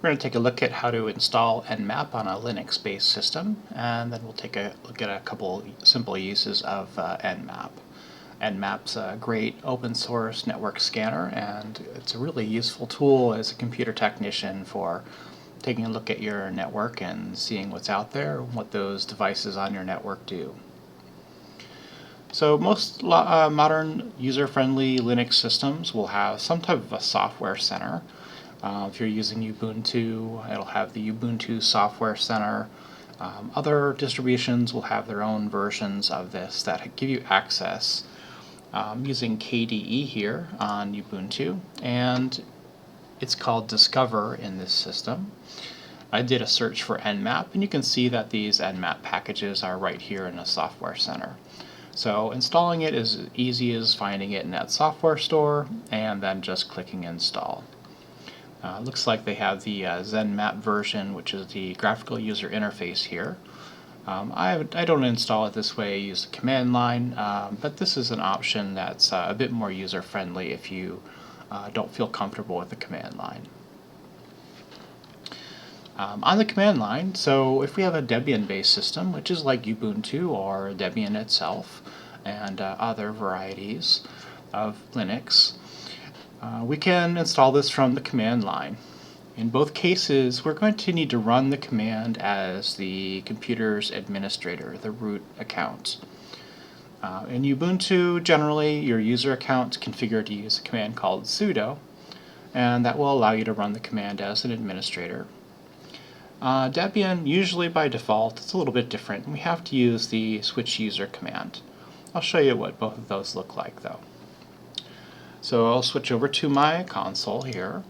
We're going to take a look at how to install Nmap on a Linux-based system, and then we'll take a look at a couple simple uses of Nmap. Nmap's a great open source network scanner, and it's a really useful tool as a computer technician for taking a look at your network and seeing what's out there and what those devices on your network do. So most modern user-friendly Linux systems will have some type of a software center. If you're using Ubuntu, it'll have the Ubuntu Software Center. Other distributions will have their own versions of this that give you access using KDE here on Ubuntu, and it's called Discover in this system. I did a search for Nmap, and you can see that these Nmap packages are right here in the Software Center. So installing it is as easy as finding it in that software store and then just clicking install. Looks like they have the Nmap version, which is the graphical user interface here. I don't install it this way, I use the command line, but this is an option that's a bit more user-friendly if you don't feel comfortable with the command line. On the command line, so if we have a Debian-based system, which is like Ubuntu or Debian itself, and other varieties of Linux, we can install this from the command line. In both cases, we're going to need to run the command as the computer's administrator, the root account. In Ubuntu, generally, your user account is configured to use a command called sudo, and that will allow you to run the command as an administrator. Debian, usually by default, it's a little bit different. We have to use the switch user command. I'll show you what both of those look like, though. So I'll switch over to my console here.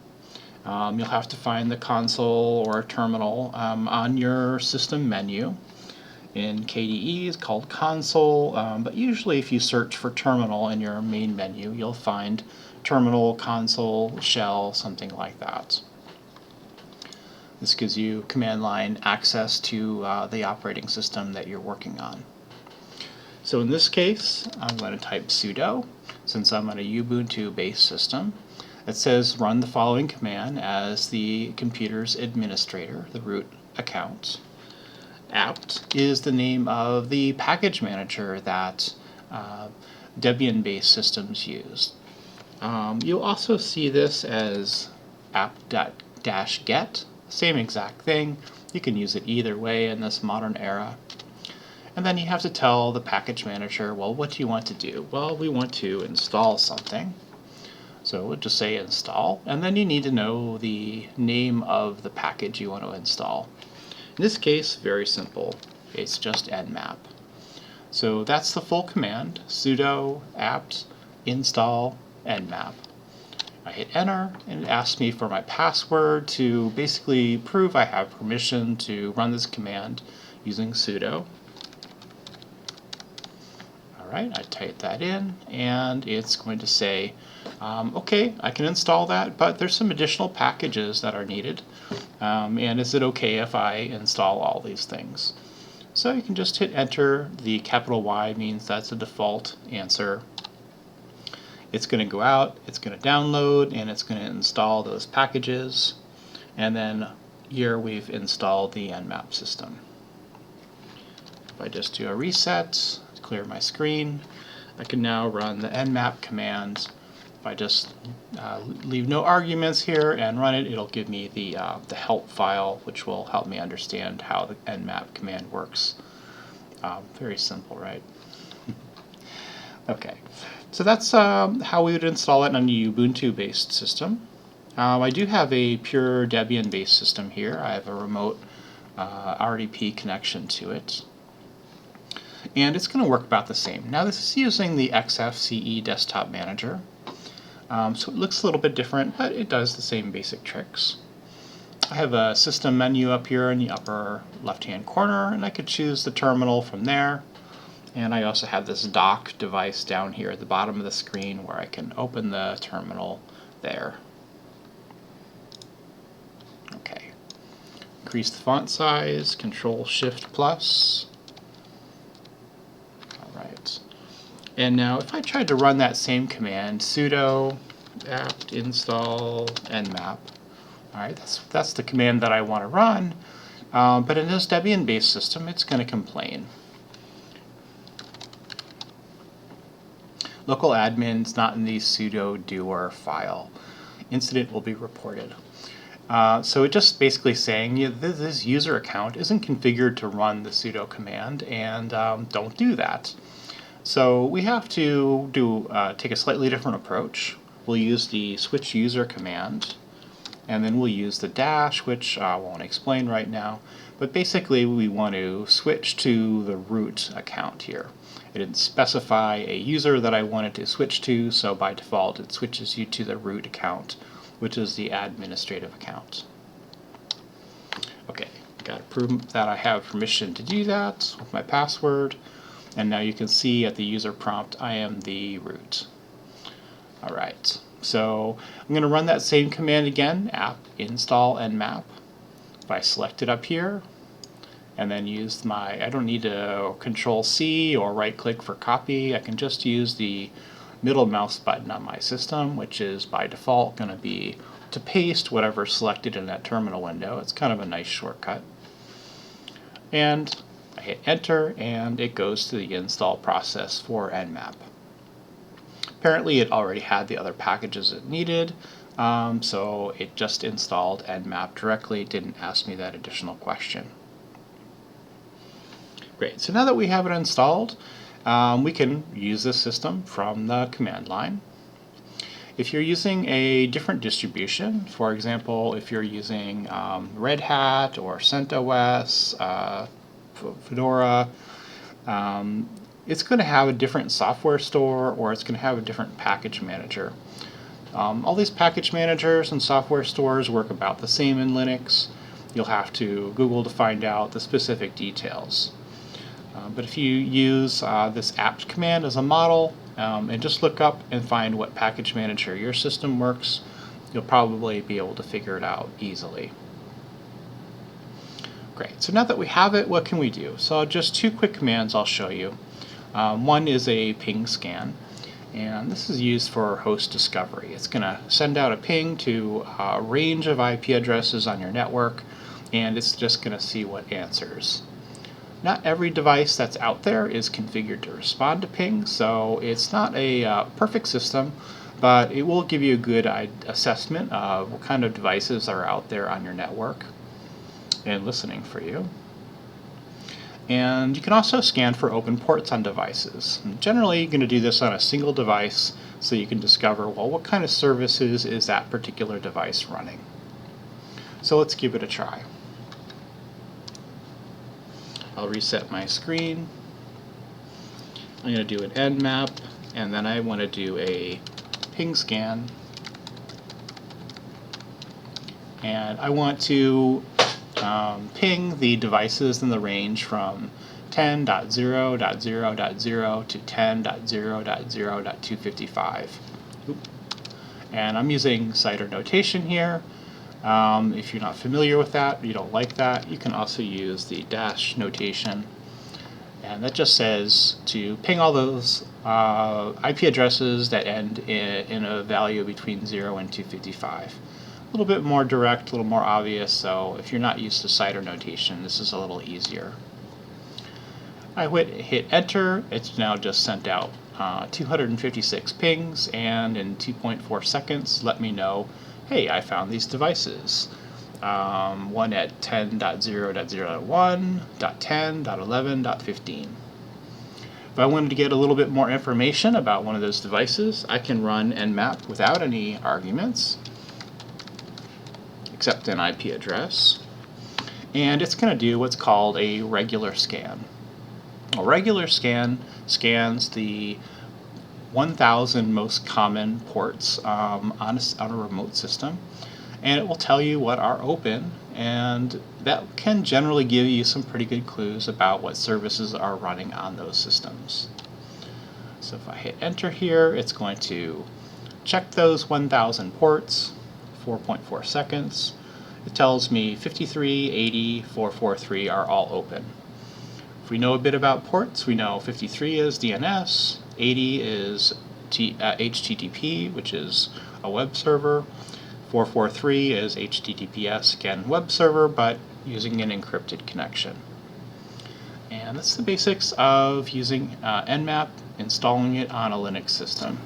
You'll have to find the console or terminal on your system menu. In KDE, it's called console, but usually if you search for terminal in your main menu, you'll find terminal, console, shell, something like that. This gives you command line access to the operating system that you're working on. So in this case, I'm going to type sudo, since I'm on a Ubuntu-based system. It says run the following command as the computer's administrator, the root account. apt is the name of the package manager that Debian-based systems use. You'll also see this as apt-get. Same exact thing. You can use it either way in this modern era. And then you have to tell the package manager, well, what do you want to do? Well, we want to install something. So we'll just say install, and then you need to know the name of the package you want to install. In this case, very simple. It's just Nmap. So that's the full command, sudo apt install Nmap. I hit enter, and it asks me for my password to basically prove I have permission to run this command using sudo. Alright, I type that in, and it's going to say, okay, I can install that, but there's some additional packages that are needed, and is it okay if I install all these things? So you can just hit enter. The capital Y means that's a default answer. It's going to go out, it's going to download, and it's going to install those packages. And then here we've installed the Nmap system. If I just do a reset, clear my screen, I can now run the Nmap command. If I just leave no arguments here and run it, it'll give me the help file, which will help me understand how the Nmap command works. Very simple, right? Okay, so that's how we would install it on a Ubuntu-based system. I do have a pure Debian-based system here. I have a remote RDP connection to it. And it's going to work about the same. Now this is using the XFCE Desktop Manager. So it looks a little bit different, but it does the same basic tricks. I have a system menu up here in the upper left-hand corner, and I could choose the terminal from there. And I also have this dock device down here at the bottom of the screen where I can open the terminal there. Okay. Increase the font size, Control-Shift+. Alright. And now if I tried to run that same command, sudo apt install nmap, All right, that's the command that I want to run, but in this Debian-based system, it's going to complain. Local admin's not in the sudo doer file. Incident will be reported. So it just basically saying this user account isn't configured to run the sudo command, and don't do that. So we have to take a slightly different approach. We'll use the switch user command, and then we'll use the dash, which I won't explain right now. But basically we want to switch to the root account here. It didn't specify a user that I wanted to switch to, so by default it switches you to the root account, which is the administrative account. Okay, got to prove that I have permission to do that with my password, and now you can see at the user prompt I am the root. Alright, so I'm going to run that same command again, app install nmap. If I select it up here, and then use I don't need to Control C or right click for copy, I can just use the middle mouse button on my system, which is by default going to be to paste whatever's selected in that terminal window. It's kind of a nice shortcut. And I hit enter, and it goes to the install process for Nmap. Apparently it already had the other packages it needed, so it just installed Nmap directly. It didn't ask me that additional question. Great, so now that we have it installed, we can use this system from the command line. If you're using a different distribution, for example, if you're using Red Hat or CentOS, Fedora, it's going to have a different software store, or it's going to have a different package manager. All these package managers and software stores work about the same in Linux. You'll have to Google to find out the specific details. But if you use this apt command as a model, and just look up and find what package manager your system works, you'll probably be able to figure it out easily. Great, so now that we have it, what can we do? So just two quick commands I'll show you. One is a ping scan, and this is used for host discovery. It's going to send out a ping to a range of IP addresses on your network, and it's just going to see what answers. Not every device that's out there is configured to respond to ping, so it's not a perfect system, but it will give you a good assessment of what kind of devices are out there on your network and listening for you. And you can also scan for open ports on devices. And generally, you're going to do this on a single device so you can discover, well, what kind of services is that particular device running. So let's give it a try. I'll reset my screen. I'm going to do an Nmap, and then I want to do a ping scan. And I want to ping the devices in the range from 10.0.0.0 to 10.0.0.255. And I'm using CIDR notation here. If you're not familiar with that, you don't like that, you can also use the dash notation. And that just says to ping all those IP addresses that end in a value between 0 and 255. A little bit more direct, a little more obvious, so if you're not used to CIDR notation, this is a little easier. I hit enter, it's now just sent out 256 pings, and in 2.4 seconds let me know, hey, I found these devices. One at 10.0.0.1, .10.11.15. If I wanted to get a little bit more information about one of those devices, I can run nmap without any arguments, except an IP address. And it's going to do what's called a regular scan. A regular scan scans the 1,000 most common ports on a remote system, and it will tell you what are open, and that can generally give you some pretty good clues about what services are running on those systems. So if I hit enter here, it's going to check those 1,000 ports, 4.4 seconds. It tells me 53, 80, 443 are all open. If we know a bit about ports, we know 53 is DNS, 80 is HTTP, which is a web server, 443 is HTTPS, again, web server, but using an encrypted connection. And that's the basics of using Nmap, installing it on a Linux system.